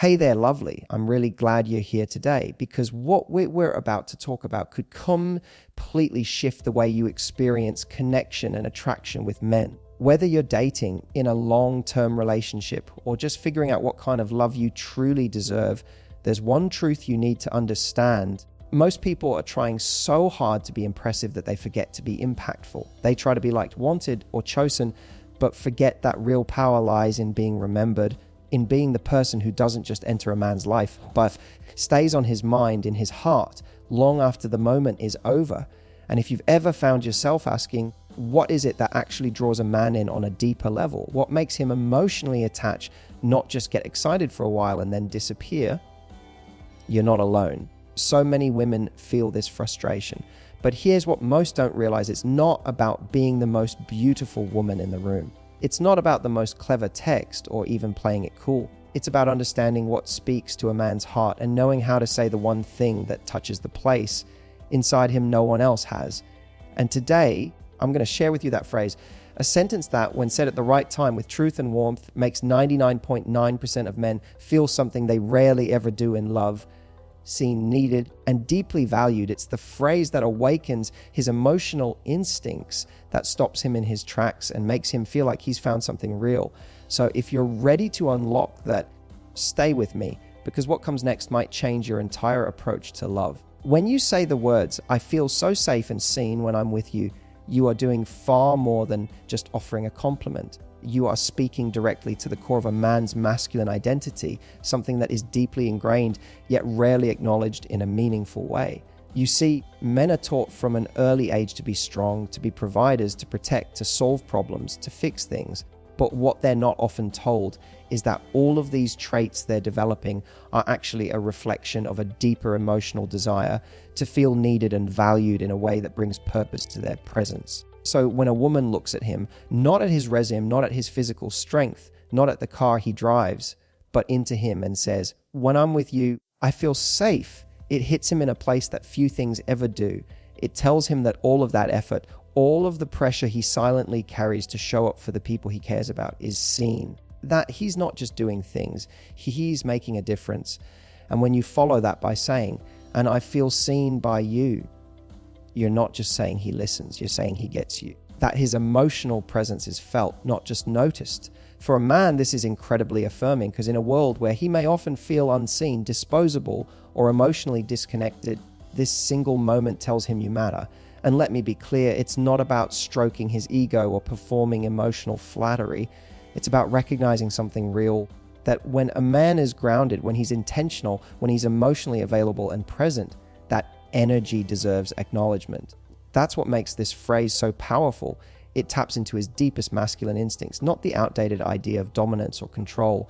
Hey there, lovely. I'm really glad you're here today, because what we're about to talk about could completely shift the way you experience connection and attraction with men. Whether you're dating, in a long-term relationship, or just figuring out what kind of love you truly deserve, there's one truth you need to understand. Most people are trying so hard to be impressive that they forget to be impactful. They try to be liked, wanted, or chosen, but forget that real power lies in being remembered, in being the person who doesn't just enter a man's life, but stays on his mind, in his heart, long after the moment is over. And if you've ever found yourself asking, what is it that actually draws a man in on a deeper level? What makes him emotionally attached, not just get excited for a while and then disappear? You're not alone. So many women feel this frustration. But here's what most don't realize. It's not about being the most beautiful woman in the room. It's not about the most clever text or even playing it cool. It's about understanding what speaks to a man's heart and knowing how to say the one thing that touches the place inside him no one else has. And today, I'm going to share with you that phrase, a sentence that, when said at the right time with truth and warmth, makes 99.9% of men feel something they rarely ever do in love, seen, needed, and deeply valued. It's the phrase that awakens his emotional instincts, that stops him in his tracks and makes him feel like he's found something real. So if you're ready to unlock that, stay with me, because what comes next might change your entire approach to love. When you say the words, "I feel so safe and seen when I'm with you," you are doing far more than just offering a compliment. You are speaking directly to the core of a man's masculine identity, something that is deeply ingrained, yet rarely acknowledged in a meaningful way. You see, men are taught from an early age to be strong, to be providers, to protect, to solve problems, to fix things. But what they're not often told is that all of these traits they're developing are actually a reflection of a deeper emotional desire to feel needed and valued in a way that brings purpose to their presence. So when a woman looks at him, not at his resume, not at his physical strength, not at the car he drives, but into him and says, "When I'm with you, I feel safe," it hits him in a place that few things ever do. It tells him that all of that effort, all of the pressure he silently carries to show up for the people he cares about is seen. That he's not just doing things, he's making a difference. And when you follow that by saying, "And I feel seen by you," you're not just saying he listens, you're saying he gets you. That his emotional presence is felt, not just noticed. For a man, this is incredibly affirming, because in a world where he may often feel unseen, disposable, or emotionally disconnected, this single moment tells him you matter. And let me be clear, it's not about stroking his ego or performing emotional flattery. It's about recognizing something real, that when a man is grounded, when he's intentional, when he's emotionally available and present, that energy deserves acknowledgement. That's what makes this phrase so powerful. It taps into his deepest masculine instincts, not the outdated idea of dominance or control,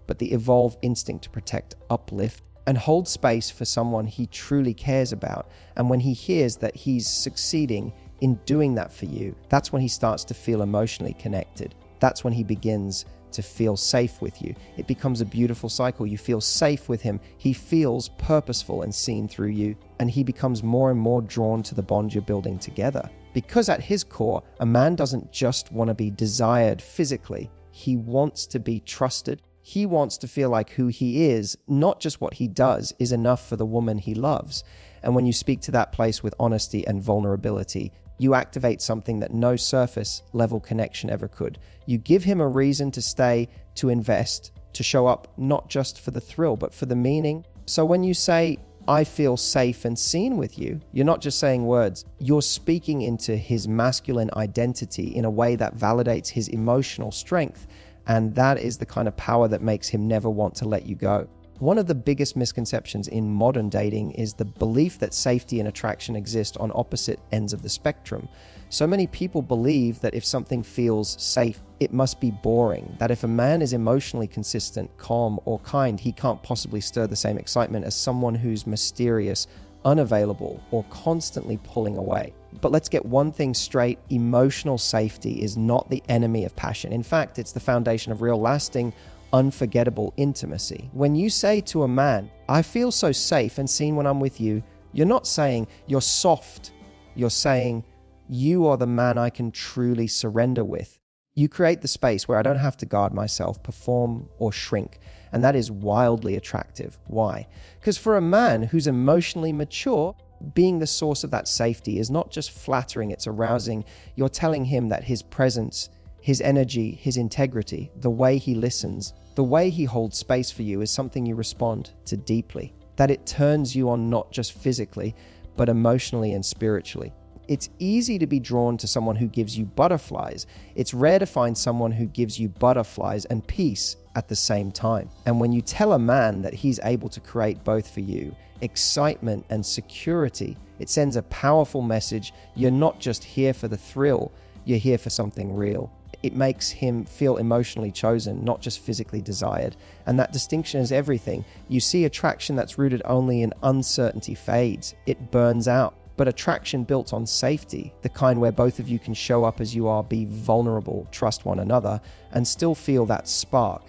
but the evolved instinct to protect, uplift, and hold space for someone he truly cares about. And when he hears that he's succeeding in doing that for you, that's when he starts to feel emotionally connected. That's when he begins to feel safe with you. It becomes a beautiful cycle. You feel safe with him. He feels purposeful and seen through you, and he becomes more and more drawn to the bond you're building together. Because at his core, a man doesn't just want to be desired physically. He wants to be trusted. He wants to feel like who he is, not just what he does, is enough for the woman he loves. And when you speak to that place with honesty and vulnerability, you activate something that no surface level connection ever could. You give him a reason to stay, to invest, to show up, not just for the thrill, but for the meaning. So when you say, "I feel safe and seen with you," you're not just saying words. You're speaking into his masculine identity in a way that validates his emotional strength. And that is the kind of power that makes him never want to let you go. One of the biggest misconceptions in modern dating is the belief that safety and attraction exist on opposite ends of the spectrum. So many people believe that if something feels safe, it must be boring. That if a man is emotionally consistent, calm, or kind, he can't possibly stir the same excitement as someone who's mysterious, unavailable, or constantly pulling away. But let's get one thing straight. Emotional safety is not the enemy of passion. In fact, it's the foundation of real, lasting, unforgettable intimacy. When you say to a man, "I feel so safe and seen when I'm with you," you're not saying you're soft. You're saying, "You are the man I can truly surrender with." You create the space where I don't have to guard myself, perform, or shrink. And that is wildly attractive. Why? Because for a man who's emotionally mature, being the source of that safety is not just flattering, it's arousing. You're telling him that his presence, his energy, his integrity, the way he listens, the way he holds space for you is something you respond to deeply. That it turns you on not just physically, but emotionally and spiritually. It's easy to be drawn to someone who gives you butterflies. It's rare to find someone who gives you butterflies and peace at the same time. And when you tell a man that he's able to create both for you, excitement and security, it sends a powerful message. You're not just here for the thrill, you're here for something real. It makes him feel emotionally chosen, not just physically desired. And that distinction is everything. You see, attraction that's rooted only in uncertainty fades. It burns out. But attraction built on safety, the kind where both of you can show up as you are, be vulnerable, trust one another, and still feel that spark,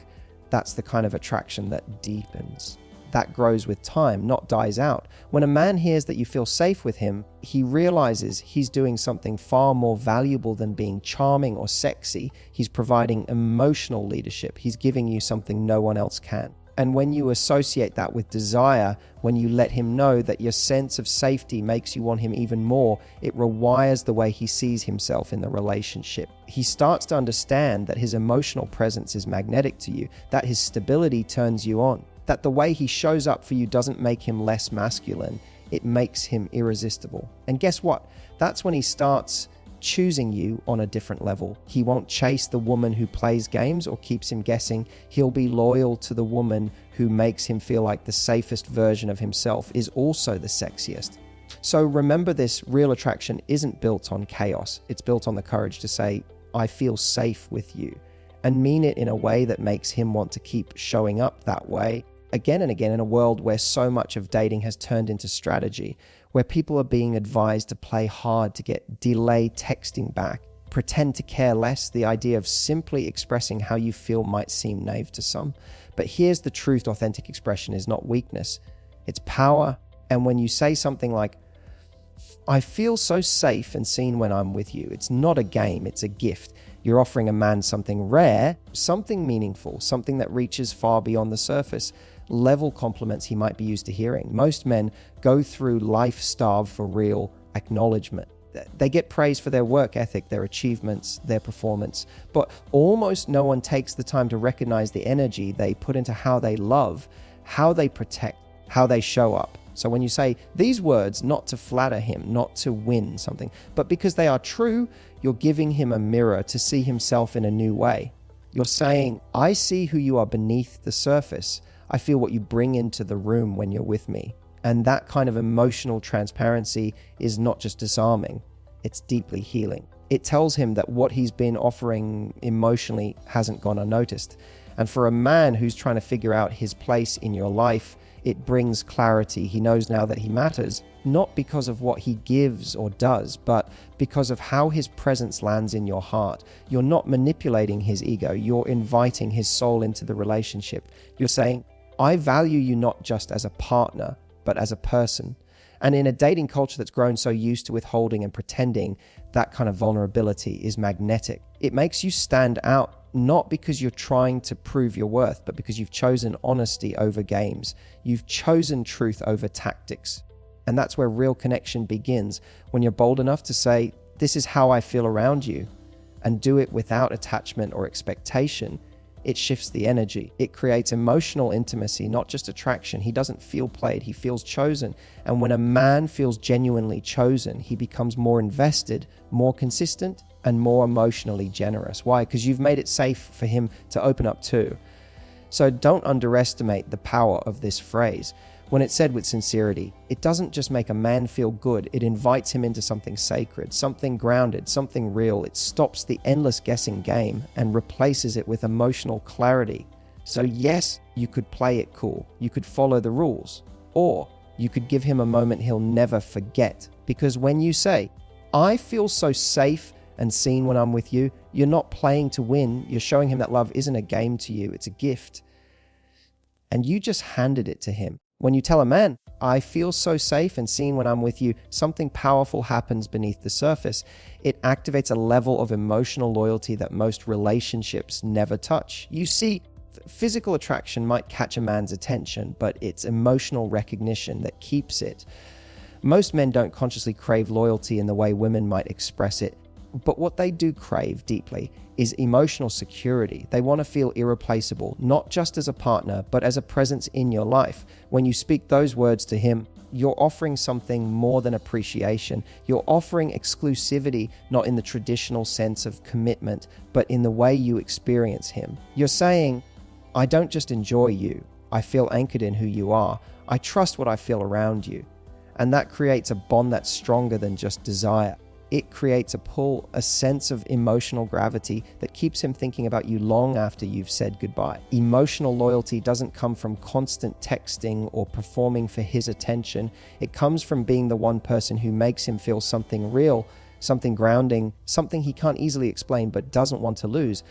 that's the kind of attraction that deepens. That grows with time, not dies out. When a man hears that you feel safe with him, he realizes he's doing something far more valuable than being charming or sexy. He's providing emotional leadership. He's giving you something no one else can. And when you associate that with desire, when you let him know that your sense of safety makes you want him even more, it rewires the way he sees himself in the relationship. He starts to understand that his emotional presence is magnetic to you, that his stability turns you on, that the way he shows up for you doesn't make him less masculine, it makes him irresistible. And guess what? That's when he starts choosing you on a different level. He won't chase the woman who plays games or keeps him guessing. He'll be loyal to the woman who makes him feel like the safest version of himself is also the sexiest. So remember this, real attraction isn't built on chaos. It's built on the courage to say, I feel safe with you, and mean it in a way that makes him want to keep showing up that way again and again in a world where so much of dating has turned into strategy, where people are being advised to play hard to get delay texting back, pretend to care less. The idea of simply expressing how you feel might seem naive to some. But here's the truth, authentic expression is not weakness, it's power. And when you say something like, I feel so safe and seen when I'm with you, it's not a game, it's a gift. You're offering a man something rare, something meaningful, something that reaches far beyond the surface level compliments he might be used to hearing. Most men go through life starved for real acknowledgement. They get praise for their work ethic, their achievements, their performance, but almost no one takes the time to recognize the energy they put into how they love, how they protect, how they show up. So when you say these words, not to flatter him, not to win something, but because they are true, you're giving him a mirror to see himself in a new way. You're saying, I see who you are beneath the surface. I feel what you bring into the room when you're with me. And that kind of emotional transparency is not just disarming, it's deeply healing. It tells him that what he's been offering emotionally hasn't gone unnoticed. And for a man who's trying to figure out his place in your life, it brings clarity. He knows now that he matters, not because of what he gives or does, but because of how his presence lands in your heart. You're not manipulating his ego, you're inviting his soul into the relationship. You're saying, I value you not just as a partner, but as a person. And in a dating culture that's grown so used to withholding and pretending, that kind of vulnerability is magnetic. It makes you stand out, not because you're trying to prove your worth, but because you've chosen honesty over games. You've chosen truth over tactics. And that's where real connection begins, when you're bold enough to say, this is how I feel around you, and do it without attachment or expectation. It shifts the energy. It creates emotional intimacy, not just attraction. He doesn't feel played, he feels chosen. And when a man feels genuinely chosen, he becomes more invested, more consistent, and more emotionally generous. Why? Because you've made it safe for him to open up too. So don't underestimate the power of this phrase. When it's said with sincerity, it doesn't just make a man feel good, it invites him into something sacred, something grounded, something real. It stops the endless guessing game and replaces it with emotional clarity. So yes, you could play it cool, you could follow the rules, or you could give him a moment he'll never forget. Because when you say, I feel so safe and seen when I'm with you, you're not playing to win, you're showing him that love isn't a game to you, it's a gift. And you just handed it to him. When you tell a man, I feel so safe and seen when I'm with you, something powerful happens beneath the surface. It activates a level of emotional loyalty that most relationships never touch. You see, Physical attraction might catch a man's attention, but it's emotional recognition that keeps it. Most men don't consciously crave loyalty in the way women might express it, but what they do crave deeply is emotional security. They want to feel irreplaceable, not just as a partner, but as a presence in your life. When you speak those words to him, you're offering something more than appreciation. You're offering exclusivity, not in the traditional sense of commitment, but in the way you experience him. You're saying, I don't just enjoy you, I feel anchored in who you are. I trust what I feel around you. And that creates a bond that's stronger than just desire. It creates a pull, a sense of emotional gravity that keeps him thinking about you long after you've said goodbye. Emotional loyalty doesn't come from constant texting or performing for his attention. It comes from being the one person who makes him feel something real, something grounding, something he can't easily explain but doesn't want to lose.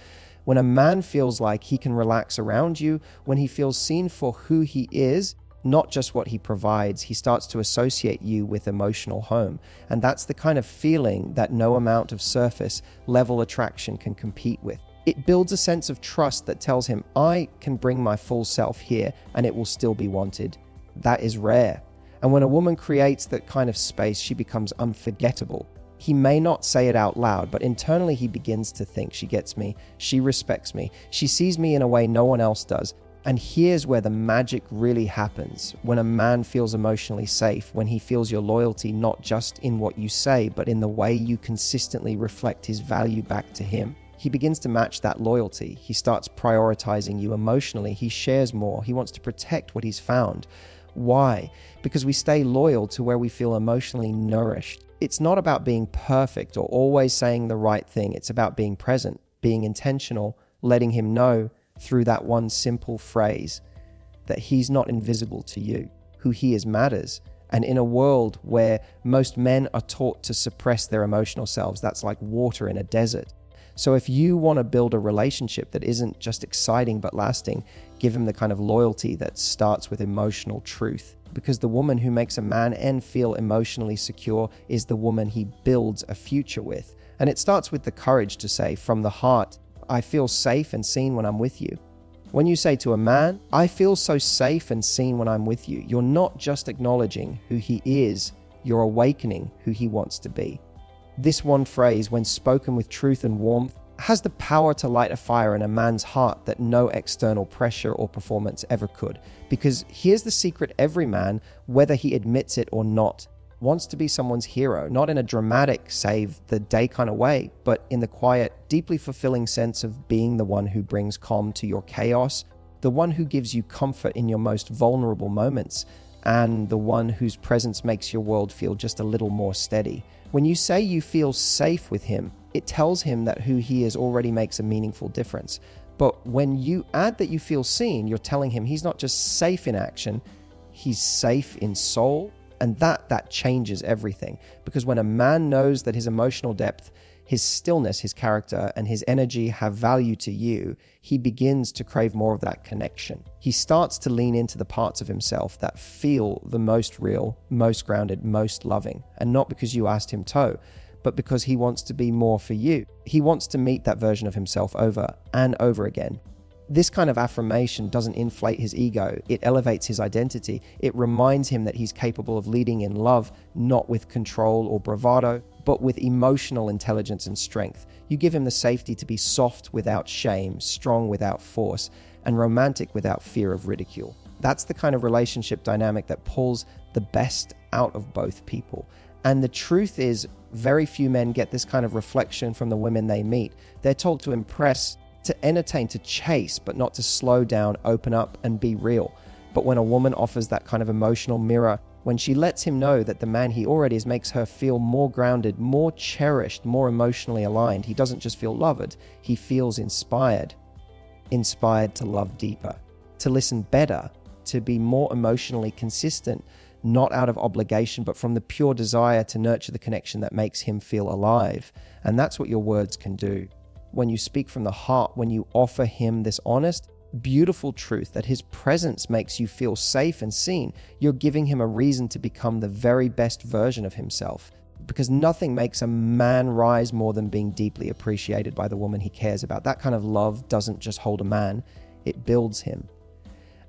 When a man feels like he can relax around you, when he feels seen for who he is, not just what he provides, he starts to associate you with emotional home. And that's the kind of feeling that no amount of surface level attraction can compete with. It builds a sense of trust that tells him, I can bring my full self here and it will still be wanted. That is rare. And when a woman creates that kind of space, she becomes unforgettable. He may not say it out loud, but internally he begins to think, she gets me, she respects me, she sees me in a way no one else does. And here's where the magic really happens. When a man feels emotionally safe, when he feels your loyalty not just in what you say, but in the way you consistently reflect his value back to him. He begins to match that loyalty. He starts prioritizing you emotionally. He shares more. He wants to protect what he's found. Why? Because we stay loyal to where we feel emotionally nourished. It's not about being perfect or always saying the right thing. It's about being present, being intentional, letting him know through that one simple phrase that he's not invisible to you. Who he is matters. And in a world where most men are taught to suppress their emotional selves, that's like water in a desert. So if you want to build a relationship that isn't just exciting but lasting, give him the kind of loyalty that starts with emotional truth. Because the woman who makes a man feel emotionally secure is the woman he builds a future with. And it starts with the courage to say from the heart, I feel safe and seen when I'm with you. When you say to a man, I feel so safe and seen when I'm with you, you're not just acknowledging who he is, you're awakening who he wants to be. This one phrase, when spoken with truth and warmth, has the power to light a fire in a man's heart that no external pressure or performance ever could. Because here's the secret: every man, whether he admits it or not, wants to be someone's hero, not in a dramatic, save the day kind of way, but in the quiet, deeply fulfilling sense of being the one who brings calm to your chaos, the one who gives you comfort in your most vulnerable moments, and the one whose presence makes your world feel just a little more steady. When you say you feel safe with him, it tells him that who he is already makes a meaningful difference. But when you add that you feel seen, you're telling him he's not just safe in action, he's safe in soul. And that changes everything. Because when a man knows that his emotional depth, his stillness, his character, and his energy have value to you, he begins to crave more of that connection. He starts to lean into the parts of himself that feel the most real, most grounded, most loving. And not because you asked him to, but because he wants to be more for you. He wants to meet that version of himself over and over again. This kind of affirmation doesn't inflate his ego, it elevates his identity. It reminds him that he's capable of leading in love, not with control or bravado, but with emotional intelligence and strength. You give him the safety to be soft without shame, strong without force, and romantic without fear of ridicule. That's the kind of relationship dynamic that pulls the best out of both people. And the truth is, very few men get this kind of reflection from the women they meet. They're told to impress, to entertain, to chase, but not to slow down, open up, and be real. But when a woman offers that kind of emotional mirror, when she lets him know that the man he already is makes her feel more grounded, more cherished, more emotionally aligned, he doesn't just feel loved, he feels inspired. Inspired to love deeper, to listen better, to be more emotionally consistent, not out of obligation, but from the pure desire to nurture the connection that makes him feel alive. And that's what your words can do. When you speak from the heart, when you offer him this honest, beautiful truth that his presence makes you feel safe and seen, you're giving him a reason to become the very best version of himself. Because nothing makes a man rise more than being deeply appreciated by the woman he cares about. That kind of love doesn't just hold a man, it builds him.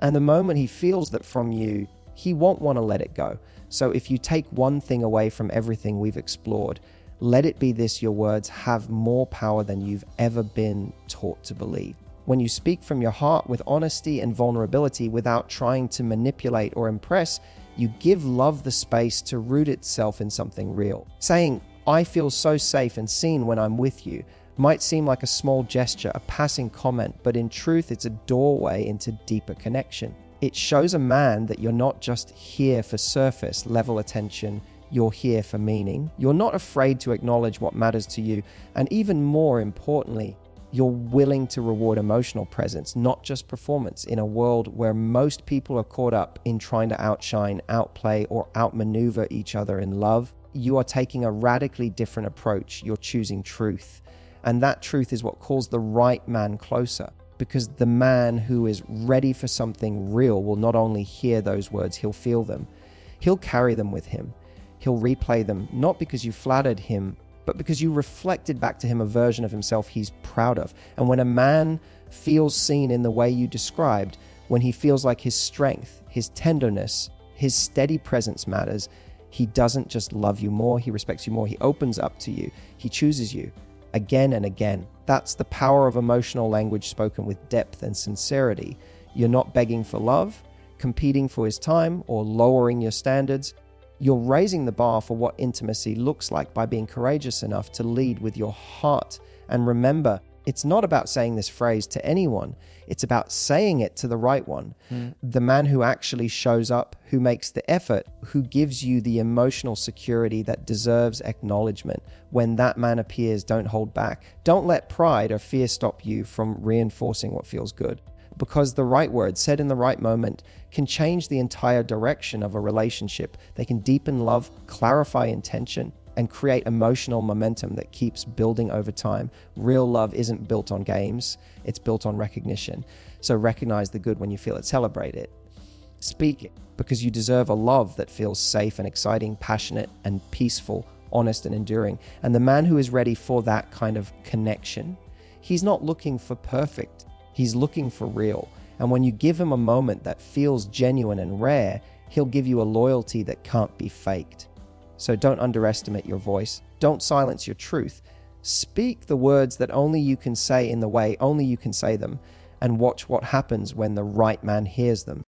And the moment he feels that from you, he won't want to let it go. So if you take one thing away from everything we've explored, let it be this: your words have more power than you've ever been taught to believe. When you speak from your heart with honesty and vulnerability without trying to manipulate or impress, you give love the space to root itself in something real. Saying, "I feel so safe and seen when I'm with you," might seem like a small gesture, a passing comment, but in truth, it's a doorway into deeper connection. It shows a man that you're not just here for surface level attention, you're here for meaning. You're not afraid to acknowledge what matters to you, and even more importantly, you're willing to reward emotional presence, not just performance. In a world where most people are caught up in trying to outshine, outplay, or outmaneuver each other in love, you are taking a radically different approach. You're choosing truth. And that truth is what calls the right man closer. Because the man who is ready for something real will not only hear those words, he'll feel them. He'll carry them with him. He'll replay them, not because you flattered him, but because you reflected back to him a version of himself he's proud of. And when a man feels seen in the way you described, when he feels like his strength, his tenderness, his steady presence matters, he doesn't just love you more, he respects you more, he opens up to you, he chooses you again and again. That's the power of emotional language spoken with depth and sincerity. You're not begging for love, competing for his time, or lowering your standards. You're raising the bar for what intimacy looks like by being courageous enough to lead with your heart. And remember, it's not about saying this phrase to anyone. It's about saying it to the right one. The man who actually shows up, who makes the effort, who gives you the emotional security that deserves acknowledgement. When that man appears, don't hold back. Don't let pride or fear stop you from reinforcing what feels good. Because the right words said in the right moment can change the entire direction of a relationship. They can deepen love, clarify intention, and create emotional momentum that keeps building over time. Real love isn't built on games, it's built on recognition. So recognize the good when you feel it, celebrate it. Speak it, because you deserve a love that feels safe and exciting, passionate and peaceful, honest and enduring. And the man who is ready for that kind of connection, he's not looking for perfect. He's looking for real. And when you give him a moment that feels genuine and rare, he'll give you a loyalty that can't be faked. So don't underestimate your voice. Don't silence your truth. Speak the words that only you can say in the way only you can say them, and watch what happens when the right man hears them.